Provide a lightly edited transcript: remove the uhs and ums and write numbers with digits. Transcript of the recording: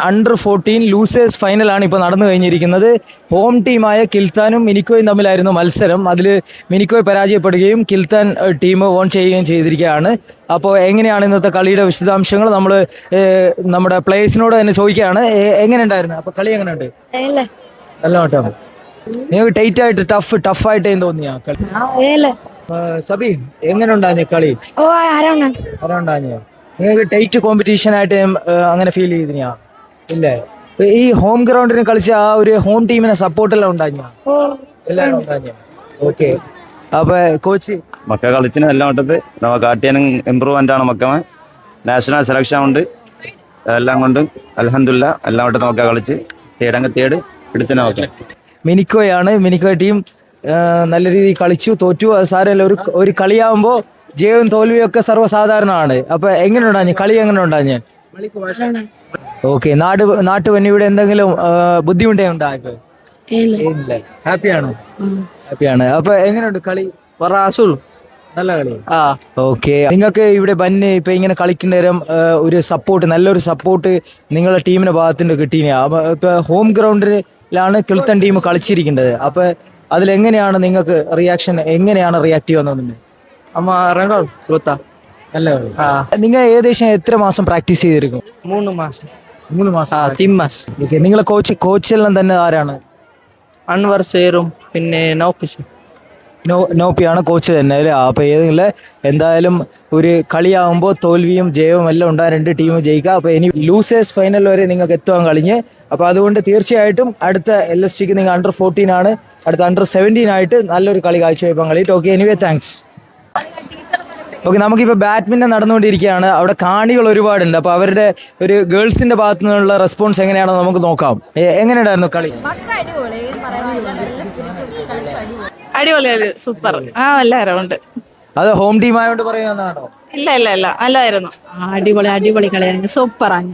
under-14 losers ഫൈനലാണ് ഇപ്പോൾ നടന്നു കഴിഞ്ഞിരിക്കുന്നത്. Home ടീമായ കിൽത്താനും മിനിക്കോയും തമ്മിലായിരുന്നു മത്സരം. അതിൽ മിനിക്കോയ് പരാജയപ്പെടുകയും കിൽത്താൻ ടീം വോൺ ചെയ്യുകയും ചെയ്തിരിക്കുകയാണ്. അപ്പോൾ എങ്ങനെയാണ് ഇന്നത്തെ കളിയുടെ വിശദാംശങ്ങൾ നമ്മൾ നമ്മുടെ പ്ലേയേഴ്സിനോട് തന്നെ ചോദിക്കുകയാണ്. എങ്ങനെ ഉണ്ടായിരുന്നു? അപ്പോൾ കളി എങ്ങനെയുണ്ട്? നല്ല കേട്ടോ. നിങ്ങൾക്ക് ടൈറ്റായിട്ട് ടഫായിട്ട് എന്ന് തോന്നിയാ കളി? സബി എങ്ങനെ ഉണ്ടായിരുന്നു കളി? ആരാണ്ടാഞ്ഞോ? നിങ്ങൾക്ക് ടൈറ്റ് കോമ്പറ്റീഷൻ ആയിട്ട് അങ്ങനെ ഫീൽ ചെയ്തിനാ? ഇല്ലേ? ഈ ഹോം ഗ്രൗണ്ടിന് കളിച്ച ആ ഒരു ഹോം ടീമിനെ സപ്പോർട്ടെല്ലാം ഉണ്ടാഞ്ഞോ? എല്ലാവരും ഉണ്ടാഞ്ഞോ? ഓക്കെ. അപ്പൊ കോച്ച് മക്ക കളിച്ചിന് എല്ലാം വട്ടത്ത് നമ്മ കാട്ടിയാനും ഇമ്പ്രൂവ്മെന്റ് ആണ് മക്ക. നാഷണൽ സെലക്ഷൻ ഉണ്ട് എല്ലാം കൊണ്ടും അൽഹംദുലില്ലാ എല്ലാം വട്ടത്ത് മക്ക കളിച്ച് തേട് എടുത്തിനെ നോക്കാം. മിനിക്കോയാണ്. മിനിക്കോയ് ടീം നല്ല രീതിയിൽ കളിച്ചു, തോറ്റു. അത് സാരമല്ല, ഒരു കളിയാവുമ്പോൾ ജയവും തോൽവിയും ഒക്കെ സർവ്വസാധാരണമാണ്. അപ്പൊ എങ്ങനെ ഉണ്ടാഞ്ഞു കളി? എങ്ങനെ ഉണ്ടാഞ്ഞു? ഓക്കെ. നാട്ടുവന്നിവിടെ എന്തെങ്കിലും ബുദ്ധിമുട്ടേ ഉണ്ടായത്? ഹാപ്പിയാണ്. അപ്പൊ എങ്ങനെയുണ്ട് കളി? നല്ല കളി. ഓക്കെ. നിങ്ങൾക്ക് ഇവിടെ ബന്ന് ഇപ്പൊ ഇങ്ങനെ കളിക്കുന്ന നേരം ഒരു സപ്പോർട്ട്, നല്ലൊരു സപ്പോർട്ട് നിങ്ങളുടെ ടീമിന്റെ ഭാഗത്തുനിന്ന് കിട്ടിയ. ഇപ്പൊ ഹോം ഗ്രൗണ്ടിലാണ് കിൽത്തൻ ടീം കളിച്ചിരിക്കേണ്ടത്. അപ്പൊ അതിലെങ്ങനെയാണ് നിങ്ങൾക്ക് റിയാക്ഷൻ, എങ്ങനെയാണ് റിയാക്ട് ചെയ്യുന്നത്? നിങ്ങൾ ഏകദേശം എത്ര മാസം പ്രാക്ടീസ് ചെയ്തിരിക്കും? 3 മാസം. 3 മാസം. 3 മാസം. ഓക്കെ. നിങ്ങളെ കോച്ചെല്ലാം തന്നെ ആരാണ്? അൻവർ സേറും പിന്നെ നോപ്പിയാണ് കോച്ച് തന്നെ അല്ലേ? അപ്പോൾ എന്തായാലും ഒരു കളിയാകുമ്പോൾ തോൽവിയും ജയവും എല്ലാം ഉണ്ടാകും, 2 ടീമും ജയിക്കുക. അപ്പോൾ ഇനി ലൂസേഴ്സ് ഫൈനൽ വരെ നിങ്ങൾക്ക് എത്തുവാൻ കഴിഞ്ഞ്. അപ്പോൾ അതുകൊണ്ട് തീർച്ചയായിട്ടും അടുത്ത LSTക്ക് നിങ്ങൾ under-14 ആണ്, അടുത്ത under-17 ആയിട്ട് നല്ലൊരു കളി കാഴ്ചവെപ്പാൻ കളിയിട്ട്. Okay, anyway thanks. ഓക്കെ, നമുക്കിപ്പോൾ ബാഡ്മിൻ്റൺ നടന്നുകൊണ്ടിരിക്കുകയാണ്. അവിടെ കാണികൾ ഒരുപാടുണ്ട്. അപ്പോൾ അവരുടെ ഒരു ഗേൾസിൻ്റെ ഭാഗത്തു നിന്നുള്ള റെസ്പോൺസ് എങ്ങനെയാണെന്ന് നമുക്ക് നോക്കാം. എങ്ങനെയുണ്ടായിരുന്നു കളി? അടിപൊളിയാണ്, സൂപ്പർ. എല്ലാവരും ഉണ്ട്. അത് ഹോം ടീം ആയതുകൊണ്ട് പറയുന്നതാണോ? ഇല്ല, നല്ലായിരുന്നു. അടിപൊളി കളിയാണ്, സൂപ്പറാണ്.